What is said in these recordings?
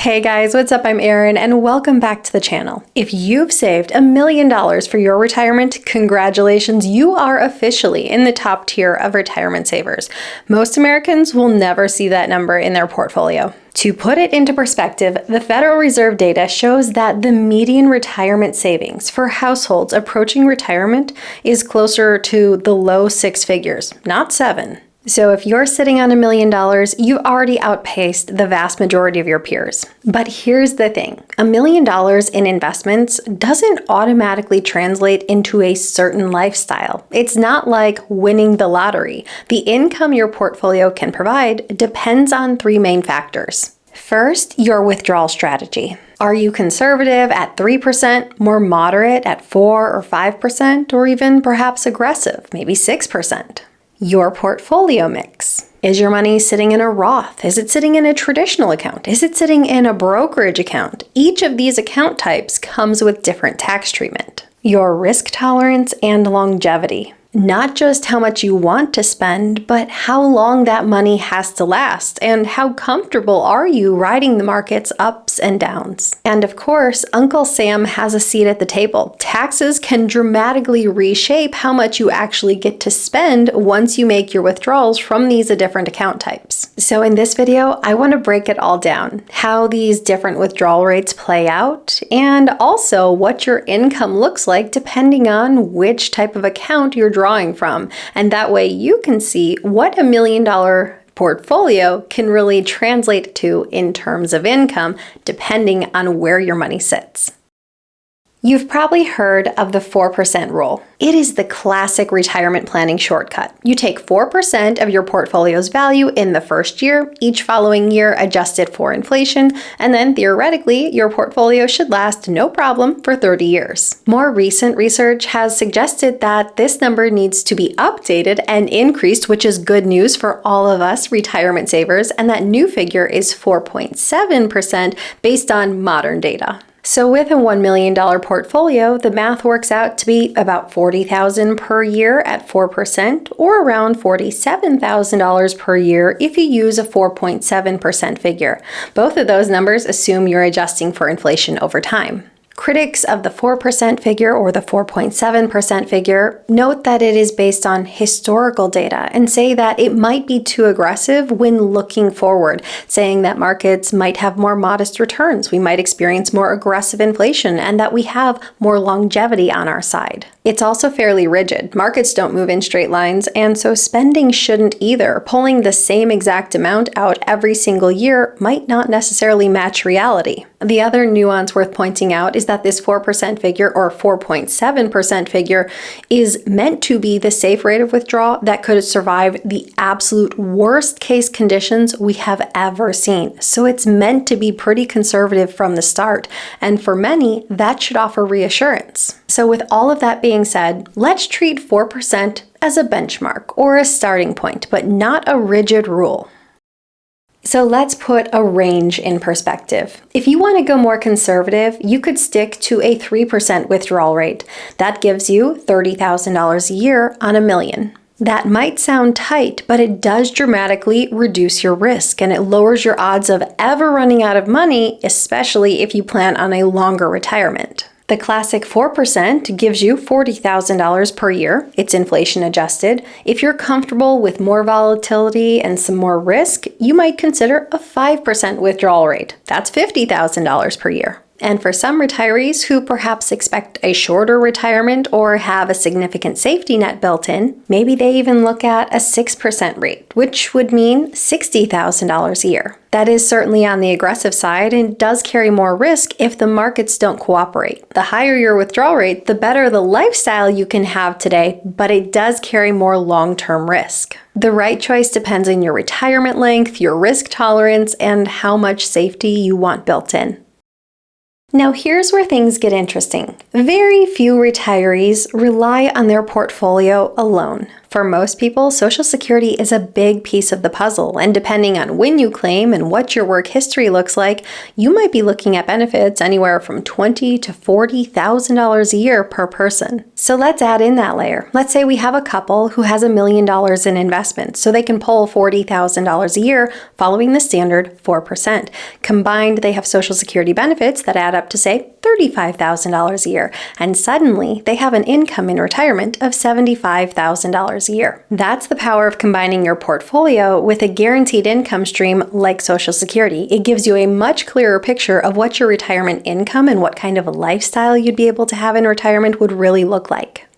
Hey guys, what's up? I'm Erin and welcome back to the channel. If you've saved $1 million for your retirement, congratulations, you are officially in the top tier of retirement savers. Most Americans will never see that number in their portfolio. To put it into perspective, the Federal Reserve data shows that the median retirement savings for households approaching retirement is closer to the low six figures, not seven. So if you're sitting on $1 million, you've already outpaced the vast majority of your peers. But here's the thing, $1 million in investments doesn't automatically translate into a certain lifestyle. It's not like winning the lottery. The income your portfolio can provide depends on three main factors. First, your withdrawal strategy. Are you conservative at 3%, more moderate at 4 or 5%, or even perhaps aggressive, maybe 6%? Your portfolio mix. Is your money sitting in a Roth? Is it sitting in a traditional account? Is it sitting in a brokerage account? Each of these account types comes with different tax treatment. Your risk tolerance and longevity. Not just how much you want to spend, but how long that money has to last, and how comfortable are you riding the market's ups and downs. And of course, Uncle Sam has a seat at the table. Taxes can dramatically reshape how much you actually get to spend once you make your withdrawals from these different account types. So in this video, I want to break it all down, how these different withdrawal rates play out, and also what your income looks like depending on which type of account you're drawing from. And that way you can see what $1 million portfolio can really translate to in terms of income, depending on where your money sits. You've probably heard of the 4% rule. It is the classic retirement planning shortcut. You take 4% of your portfolio's value in the first year, each following year adjusted for inflation, and then theoretically, your portfolio should last no problem for 30 years. More recent research has suggested that this number needs to be updated and increased, which is good news for all of us retirement savers, and that new figure is 4.7% based on modern data. So with a $1 million portfolio, the math works out to be about $40,000 per year at 4%, or around $47,000 per year if you use a 4.7% figure. Both of those numbers assume you're adjusting for inflation over time. Critics of the 4% figure or the 4.7% figure note that it is based on historical data and say that it might be too aggressive when looking forward, saying that markets might have more modest returns, we might experience more aggressive inflation, and that we have more longevity on our side. It's also fairly rigid. Markets don't move in straight lines, and so spending shouldn't either. Pulling the same exact amount out every single year might not necessarily match reality. The other nuance worth pointing out is that this 4% figure or 4.7% figure is meant to be the safe rate of withdrawal that could survive the absolute worst case conditions we have ever seen. So it's meant to be pretty conservative from the start, and for many, that should offer reassurance. So with all of that being said, let's treat 4% as a benchmark or a starting point, but not a rigid rule. So let's put a range in perspective. If you want to go more conservative, you could stick to a 3% withdrawal rate. That gives you $30,000 a year on $1 million. That might sound tight, but it does dramatically reduce your risk, and it lowers your odds of ever running out of money, especially if you plan on a longer retirement. The classic 4% gives you $40,000 per year. It's inflation adjusted. If you're comfortable with more volatility and some more risk, you might consider a 5% withdrawal rate. That's $50,000 per year. And for some retirees who perhaps expect a shorter retirement or have a significant safety net built in, maybe they even look at a 6% rate, which would mean $60,000 a year. That is certainly on the aggressive side and does carry more risk if the markets don't cooperate. The higher your withdrawal rate, the better the lifestyle you can have today, but it does carry more long-term risk. The right choice depends on your retirement length, your risk tolerance, and how much safety you want built in. Now here's where things get interesting. Very few retirees rely on their portfolio alone. For For most people, Social Security is a big piece of the puzzle, and depending on when you claim and what your work history looks like, you might be looking at benefits anywhere from $20,000 to $40,000 a year per person. So let's add in that layer. Let's say we have a couple who has $1 million in investments, so they can pull $40,000 a year following the standard 4%. Combined, they have Social Security benefits that add up to, say, $35,000 a year, and suddenly they have an income in retirement of $75,000 a year. That's the power of combining your portfolio with a guaranteed income stream like Social Security. It gives you a much clearer picture of what your retirement income and what kind of a lifestyle you'd be able to have in retirement would really look like.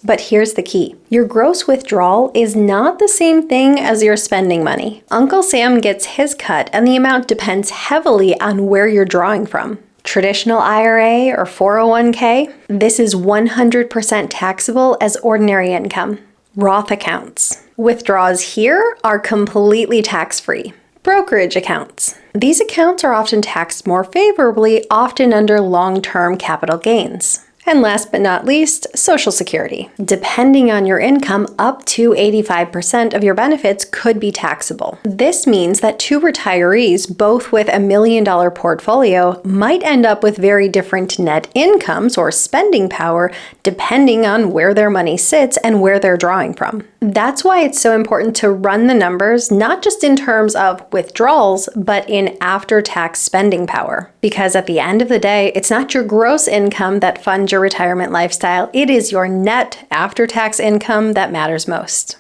But here's the key. Your gross withdrawal is not the same thing as your spending money. Uncle Sam gets his cut, and the amount depends heavily on where you're drawing from. Traditional IRA or 401k, this is 100% taxable as ordinary income. Roth accounts. Withdrawals here are completely tax-free. Brokerage accounts. These accounts are often taxed more favorably, often under long-term capital gains. And last but not least, Social Security. Depending on your income, up to 85% of your benefits could be taxable. This means that two retirees, both with $1 million portfolio, might end up with very different net incomes or spending power depending on where their money sits and where they're drawing from. That's why it's so important to run the numbers, not just in terms of withdrawals, but in after-tax spending power. Because at the end of the day, it's not your gross income that funds your retirement lifestyle, it is your net after-tax income that matters most.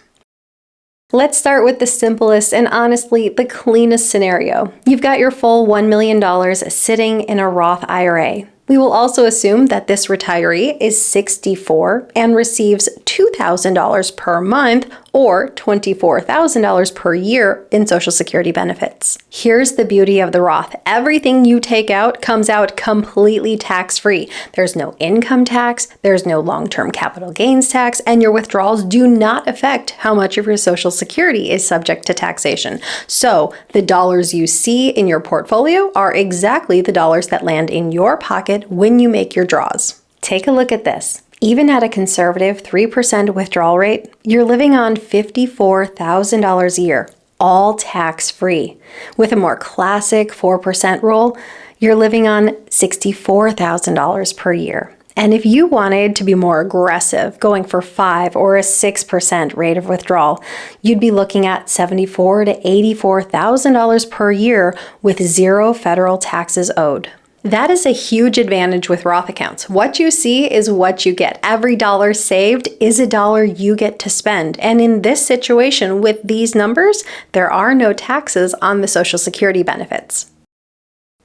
Let's start with the simplest and honestly the cleanest scenario. You've got your full $1 million sitting in a Roth IRA. We will also assume that this retiree is 64 and receives $2,000 per month or $24,000 per year in Social Security benefits. Here's the beauty of the Roth. Everything you take out comes out completely tax-free. There's no income tax, there's no long-term capital gains tax, and your withdrawals do not affect how much of your Social Security is subject to taxation. So the dollars you see in your portfolio are exactly the dollars that land in your pocket when you make your draws. Take a look at this. Even at a conservative 3% withdrawal rate, you're living on $54,000 a year, all tax-free. With a more classic 4% rule, you're living on $64,000 per year. And if you wanted to be more aggressive, going for 5 or a 6% rate of withdrawal, you'd be looking at $74,000 to $84,000 per year with 0 federal taxes owed. That is a huge advantage with Roth accounts. What you see is what you get. Every dollar saved is a dollar you get to spend. And in this situation, with these numbers, there are no taxes on the Social Security benefits.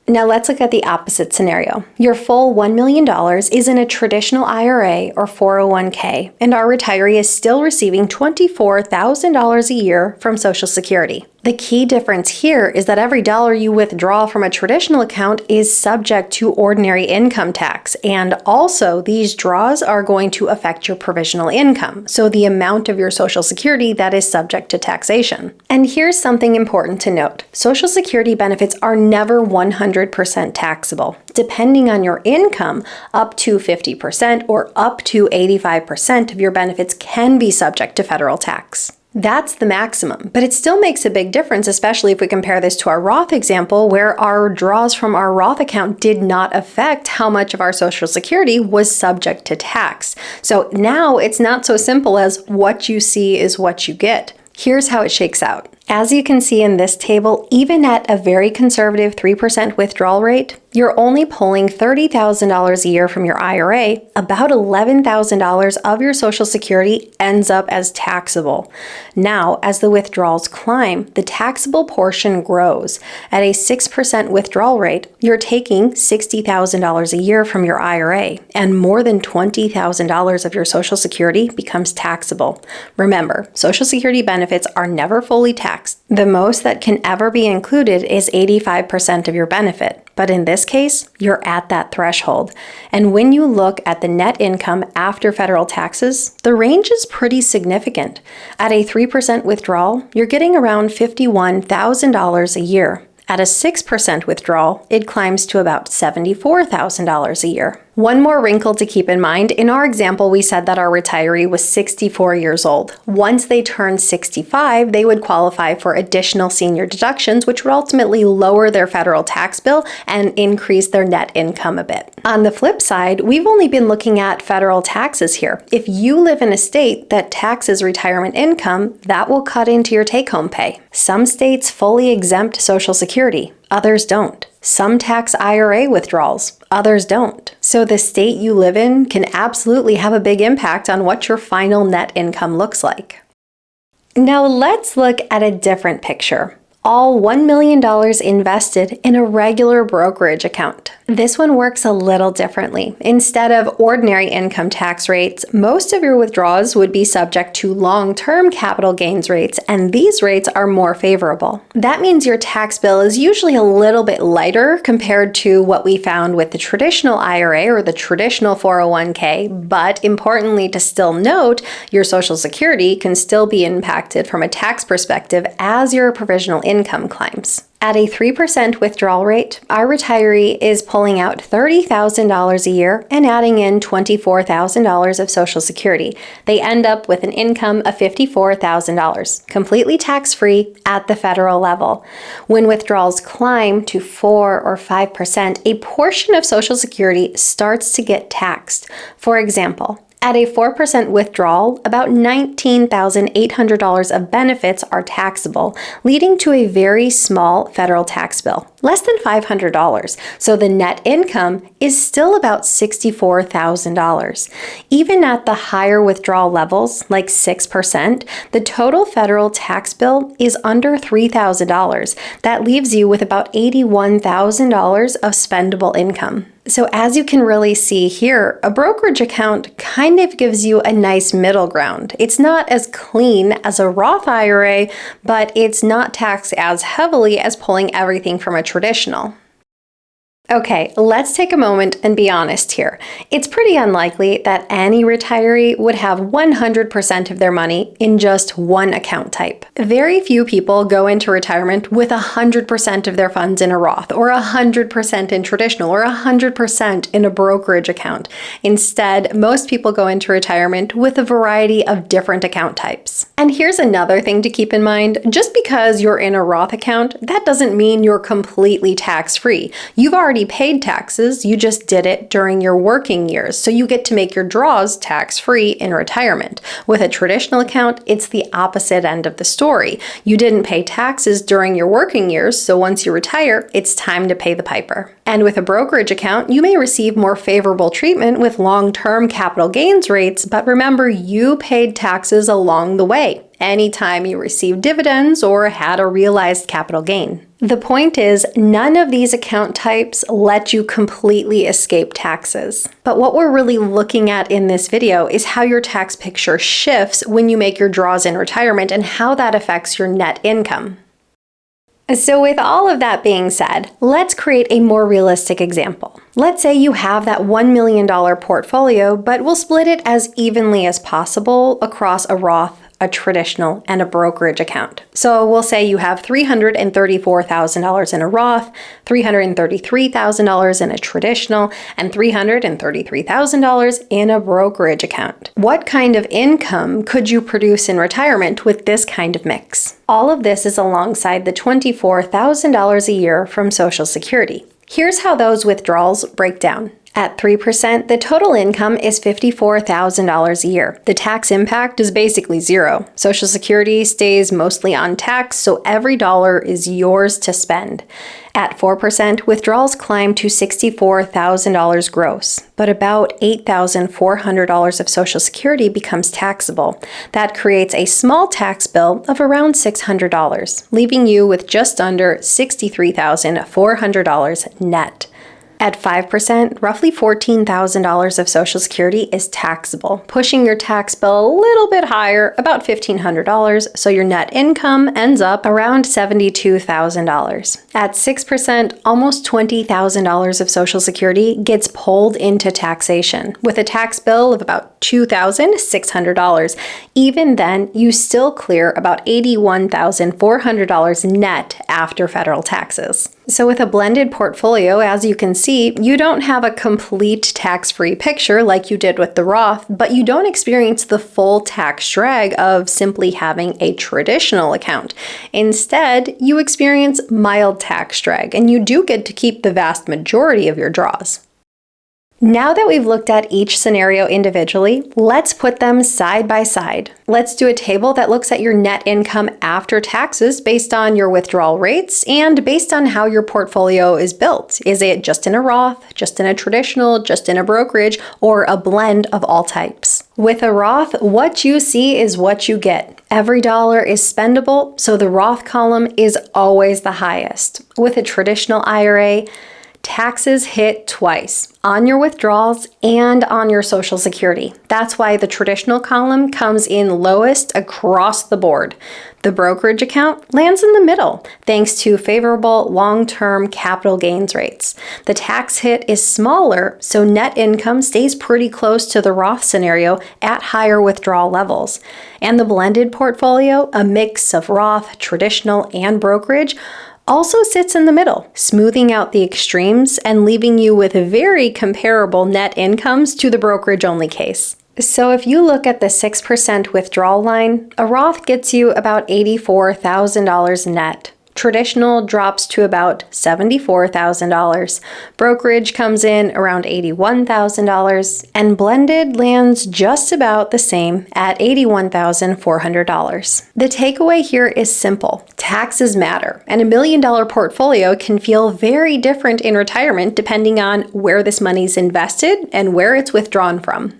Now let's look at the opposite scenario. Your full $1 million is in a traditional IRA or 401k, and our retiree is still receiving $24,000 a year from Social Security. The key difference here is that every dollar you withdraw from a traditional account is subject to ordinary income tax, and also these draws are going to affect your provisional income, so the amount of your Social Security that is subject to taxation. And here's something important to note. Social Security benefits are never 100% taxable. Depending on your income, up to 50% or up to 85% of your benefits can be subject to federal tax. That's the maximum, but it still makes a big difference, especially if we compare this to our Roth example, where our draws from our Roth account did not affect how much of our Social Security was subject to tax. So now it's not so simple as what you see is what you get. Here's how it shakes out. As you can see in this table, even at a very conservative 3% withdrawal rate, you're only pulling $30,000 a year from your IRA. About $11,000 of your Social Security ends up as taxable. Now, as the withdrawals climb, the taxable portion grows. At a 6% withdrawal rate, you're taking $60,000 a year from your IRA, and more than $20,000 of your Social Security becomes taxable. Remember, Social Security benefits are never fully taxed. The most that can ever be included is 85% of your benefit. But in this case, you're at that threshold. And when you look at the net income after federal taxes, the range is pretty significant. At a 3% withdrawal, you're getting around $51,000 a year. At a 6% withdrawal, it climbs to about $74,000 a year. One more wrinkle to keep in mind. In our example, we said that our retiree was 64 years old. Once they turned 65, they would qualify for additional senior deductions, which would ultimately lower their federal tax bill and increase their net income a bit. On the flip side, we've only been looking at federal taxes here. If you live in a state that taxes retirement income, that will cut into your take-home pay. Some states fully exempt Social Security, others don't. Some tax IRA withdrawals, others don't. So the state you live in can absolutely have a big impact on what your final net income looks like. Now let's look at a different picture. All $1 million invested in a regular brokerage account. This one works a little differently. Instead of ordinary income tax rates, most of your withdrawals would be subject to long-term capital gains rates, and these rates are more favorable. That means your tax bill is usually a little bit lighter compared to what we found with the traditional IRA or the traditional 401k, but importantly to still note, your Social Security can still be impacted from a tax perspective as your provisional income climbs. At a 3% withdrawal rate, our retiree is pulling out $30,000 a year and adding in $24,000 of Social Security. They end up with an income of $54,000, completely tax-free at the federal level. When withdrawals climb to 4 or 5%, a portion of Social Security starts to get taxed. For example, at a 4% withdrawal, about $19,800 of benefits are taxable, leading to a very small federal tax bill, less than $500. So the net income is still about $64,000. Even at the higher withdrawal levels, like 6%, the total federal tax bill is under $3,000. That leaves you with about $81,000 of spendable income. So as you can really see here, a brokerage account kind of gives you a nice middle ground. It's not as clean as a Roth IRA, but it's not taxed as heavily as pulling everything from a traditional. Okay, let's take a moment and be honest here. It's pretty unlikely that any retiree would have 100% of their money in just one account type. Very few people go into retirement with 100% of their funds in a Roth, or 100% in traditional, or 100% in a brokerage account. Instead, most people go into retirement with a variety of different account types. And here's another thing to keep in mind. Just because you're in a Roth account, that doesn't mean you're completely tax-free. You've already paid taxes, you just did it during your working years, so you get to make your draws tax-free in retirement. With a traditional account, it's the opposite end of the story. You didn't pay taxes during your working years, so once you retire, it's time to pay the piper. And with a brokerage account, you may receive more favorable treatment with long-term capital gains rates, but remember, you paid taxes along the way, anytime you received dividends or had a realized capital gain. The point is, none of these account types let you completely escape taxes. But what we're really looking at in this video is how your tax picture shifts when you make your draws in retirement and how that affects your net income. So with all of that being said, let's create a more realistic example. Let's say you have that $1 million portfolio, but we'll split it as evenly as possible across a Roth, a traditional, and a brokerage account. So we'll say you have $334,000 in a Roth, $333,000 in a traditional, and $333,000 in a brokerage account. What kind of income could you produce in retirement with this kind of mix? All of this is alongside the $24,000 a year from Social Security. Here's how those withdrawals break down. At 3%, the total income is $54,000 a year. The tax impact is basically zero. Social Security stays mostly untaxed, so every dollar is yours to spend. At 4%, withdrawals climb to $64,000 gross, but about $8,400 of Social Security becomes taxable. That creates a small tax bill of around $600, leaving you with just under $63,400 net. At 5%, roughly $14,000 of Social Security is taxable, pushing your tax bill a little bit higher, about $1,500, so your net income ends up around $72,000. At 6%, almost $20,000 of Social Security gets pulled into taxation, with a tax bill of about $2,600. Even then, you still clear about $81,400 net after federal taxes. So with a blended portfolio, as you can see, you don't have a complete tax-free picture like you did with the Roth, but you don't experience the full tax drag of simply having a traditional account. Instead, you experience mild tax drag, and you do get to keep the vast majority of your draws. Now that we've looked at each scenario individually, let's put them side by side. Let's do a table that looks at your net income after taxes based on your withdrawal rates and based on how your portfolio is built. Is it just in a Roth, just in a traditional, just in a brokerage, or a blend of all types? With a Roth, what you see is what you get. Every dollar is spendable, so the Roth column is always the highest. With a traditional IRA, taxes hit twice, on your withdrawals and on your Social Security. That's why the traditional column comes in lowest across the board. The brokerage account lands in the middle, thanks to favorable long-term capital gains rates. The tax hit is smaller, so net income stays pretty close to the Roth scenario at higher withdrawal levels. And the blended portfolio, a mix of Roth, traditional, and brokerage, also sits in the middle, smoothing out the extremes and leaving you with very comparable net incomes to the brokerage-only case. So if you look at the 6% withdrawal line, a Roth gets you about $84,000 net. Traditional drops to about $74,000. Brokerage comes in around $81,000, and blended lands just about the same at $81,400. The takeaway here is simple. Taxes matter, and $1 million portfolio can feel very different in retirement depending on where this money's invested and where it's withdrawn from.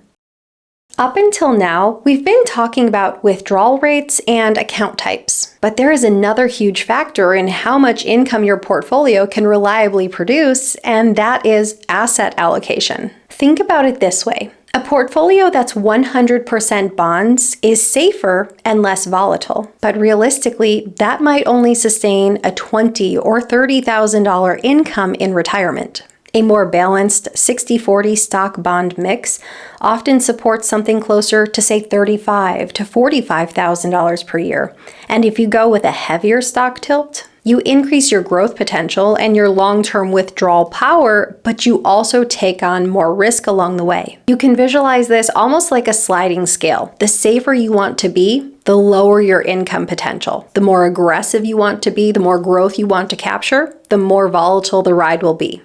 Up until now, we've been talking about withdrawal rates and account types, but there is another huge factor in how much income your portfolio can reliably produce, and that is asset allocation. Think about it this way. A portfolio that's 100% bonds is safer and less volatile, but realistically, that might only sustain a $20,000 or $30,000 income in retirement. A more balanced 60-40 stock bond mix often supports something closer to, say, $35,000 to $45,000 per year. And if you go with a heavier stock tilt, you increase your growth potential and your long-term withdrawal power, but you also take on more risk along the way. You can visualize this almost like a sliding scale. The safer you want to be, the lower your income potential. The more aggressive you want to be, the more growth you want to capture, the more volatile the ride will be.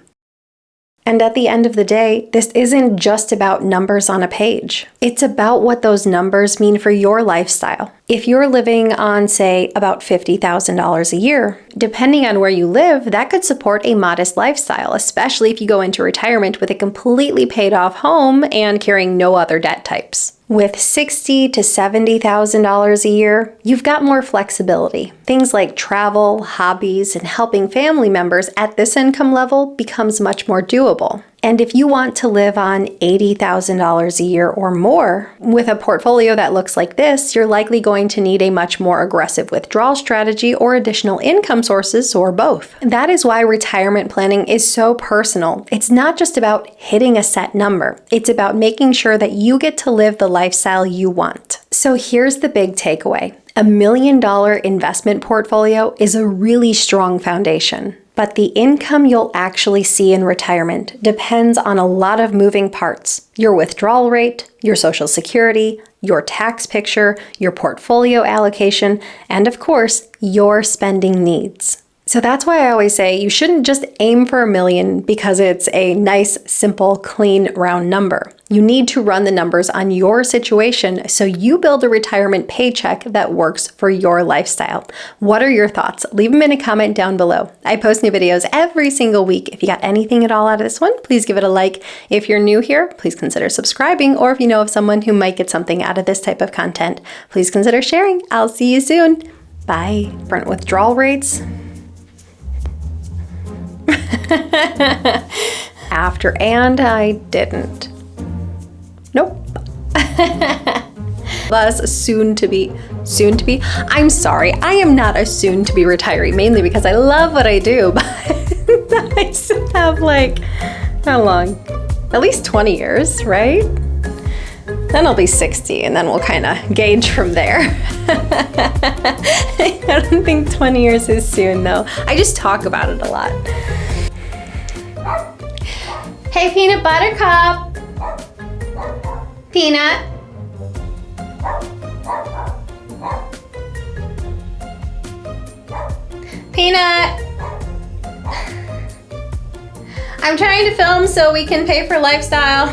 And at the end of the day, this isn't just about numbers on a page. It's about what those numbers mean for your lifestyle. If you're living on, say, about $50,000 a year, depending on where you live, that could support a modest lifestyle, especially if you go into retirement with a completely paid off home and carrying no other debt types. With $60,000 to $70,000 a year, you've got more flexibility. Things like travel, hobbies, and helping family members at this income level becomes much more doable. And if you want to live on $80,000 a year or more, with a portfolio that looks like this, you're likely going to need a much more aggressive withdrawal strategy or additional income sources, or both. That is why retirement planning is so personal. It's not just about hitting a set number. It's about making sure that you get to live the lifestyle you want. So here's the big takeaway. $1 million investment portfolio is a really strong foundation. But the income you'll actually see in retirement depends on a lot of moving parts. Your withdrawal rate, your Social Security, your tax picture, your portfolio allocation, and of course, your spending needs. So that's why I always say you shouldn't just aim for $1 million because it's a nice, simple, clean, round number. You need to run the numbers on your situation so you build a retirement paycheck that works for your lifestyle. What are your thoughts? Leave them in a comment down below. I post new videos every single week. If you got anything at all out of this one, please give it a like. If you're new here, please consider subscribing, or if you know of someone who might get something out of this type of content, please consider sharing. I'll see you soon. Bye. Different withdrawal rates. After and I didn't. Nope. us soon to be, I'm sorry, I am not a soon to be retiree, mainly because I love what I do, but I still have like, how long? At least 20 years, right? Then I'll be 60 and then we'll kind of gauge from there. I don't think 20 years is soon though. I just talk about it a lot. Hey, Peanut Buttercup. Peanut. Peanut. I'm trying to film so we can pay for lifestyle.